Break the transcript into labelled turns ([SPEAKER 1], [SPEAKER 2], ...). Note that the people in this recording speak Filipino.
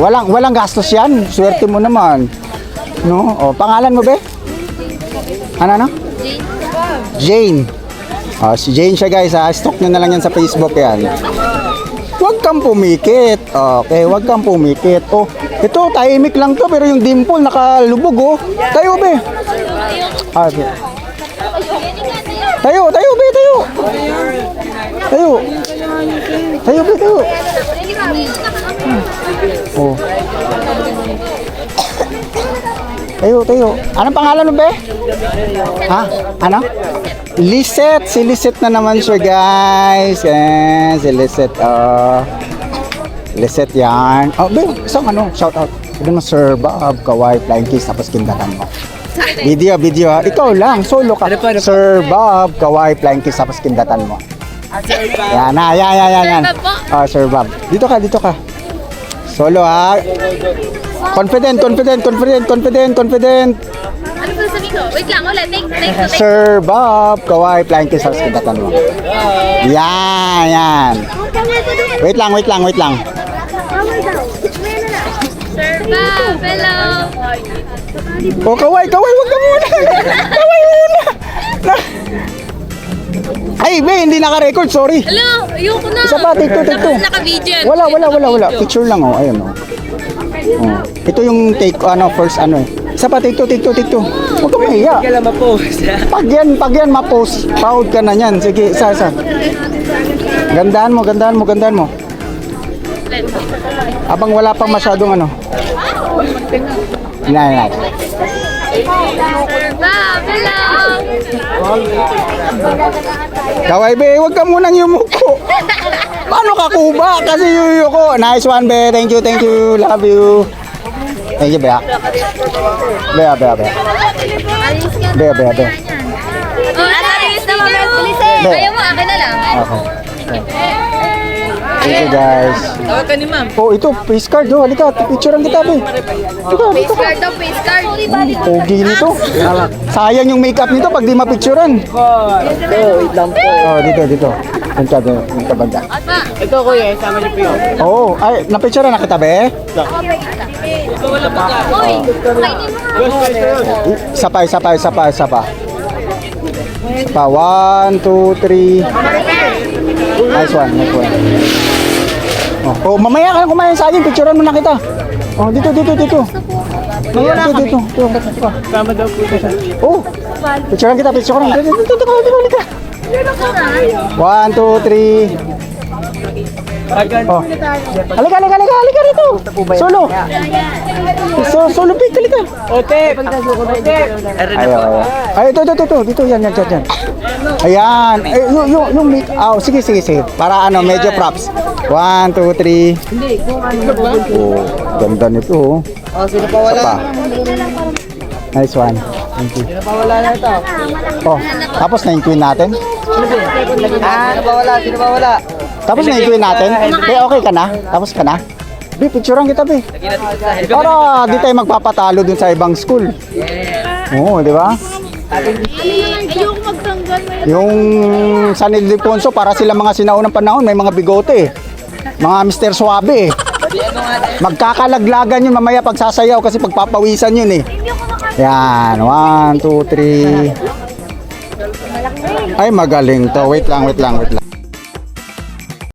[SPEAKER 1] Walang gastos yan. Swerte mo naman. No? O, pangalan mo, be? Ano? Jane. O, si Jane siya, guys. Ha? Stalk nyo na lang yan sa Facebook yan. Huwag kang pumikit. Okay, huwag kang pumikit. Oh, ito, tahimik lang to, pero yung dimple nakalubog, oh. Tayo, be. Okay. Tayo, be, tayo. Tayo. Tayo, be, tayo. Oh. Tayo. Anong pangalan mo, be? Ha? Ano? Lisette. Si Lisette na naman siya, guys. Yan, si Lisette. Lisette yan. Oh, be, isang ano, shout out. Pwede mo, Sir Bob, Kawai, Flying Kiss, tapos kindatan mo. Video ha. Ikaw lang, solo ka. Sir Bob, Kawai, Flying Kiss, tapos kindatan mo. Yan. Sir Bob. Dito ka. Solo ha. Confident.
[SPEAKER 2] Ano ba sabi ko? Wait lang, ulit. Take.
[SPEAKER 1] Sir Bob, Kawai, Flying Kiss, tapos kindatan mo. Yan. Wait lang.
[SPEAKER 2] Sir Bob, hello.
[SPEAKER 1] Oh, Kawai, wag ka muna. Kawai muna. Ay, be, hindi naka-record, sorry.
[SPEAKER 2] Hello, ayoko na.
[SPEAKER 1] Isa pa, take two.
[SPEAKER 2] Naka-video yan.
[SPEAKER 1] Wala. Picture lang, oh. Ayun, oh. Oh. Ito yung first ano eh. Isa pa, take two. Huwag ka mahiya. Pag yan ma-post, proud ka na yan. Sige, isa. Gandaan mo. Abang wala pang masyadong ano. Yan.
[SPEAKER 2] Sir Bob, hello.
[SPEAKER 1] Kawai, be, huwag ka munang yumuko. Paano ka kuba? Kasi yuyuko. Nice one, be. Thank you. Love you. Thank you, be. Be.
[SPEAKER 2] Oh, alis na mga. Ayaw mo, akin na lang.
[SPEAKER 1] Okay. Thank you, guys.
[SPEAKER 3] Tawag ka ni ma'am.
[SPEAKER 1] Oh, ito, face card. Oh, halika. Picturean kita, be.
[SPEAKER 2] Face card daw, face card.
[SPEAKER 1] Pogi nito. Sayang yung makeup nito pag di mapicturean.
[SPEAKER 3] Wait lang po.
[SPEAKER 1] Oh, dito. Punta banda.
[SPEAKER 3] Ito kuya, sama niyo po yun.
[SPEAKER 1] Oh, ay, napicturean na kita, be?
[SPEAKER 3] Ito wala pa ka.
[SPEAKER 2] Uy, kainin mo nga.
[SPEAKER 1] Isa pa. Pa, 1, 2, 3. Nice one. Oh, mamaya ka kumain sa akin. Picturean mo na kita. Oh, dito. Dito.
[SPEAKER 3] Sama daw po siya.
[SPEAKER 1] Oh, picturean kita. Dito. 1, 2, 3. Oh. Halika dito. Solo. Solo pic, halika.
[SPEAKER 3] Ote.
[SPEAKER 1] Ayaw. Ay, ito. Dito, yan. Ayan. Yung mic. Oh, sige. Para medyo props. 1, 2, 3. Oh, ganda nito.
[SPEAKER 3] Oh, sino pa wala?
[SPEAKER 1] Nice one. Thank you.
[SPEAKER 3] Sino pa wala na ito?
[SPEAKER 1] Oh, tapos na yung queen natin.
[SPEAKER 3] Sino pa wala?
[SPEAKER 1] Tapos na yung queen natin. Okay ka na? Tapos ka na? Be, picturean kita, be. Para di tayo magpapatalo dun sa ibang school. Oo, di ba?
[SPEAKER 2] Ayoko magtanggal.
[SPEAKER 1] Yung San Ildefonso, para sila mga sinaunang panahon, may mga bigote. Mga Mr. Suabe. Magkakalaglagan yun mamaya pag sasayaw kasi pagpapawisan yun eh. Yan, 1, 2, 3. Ay, magaling to. Wait lang.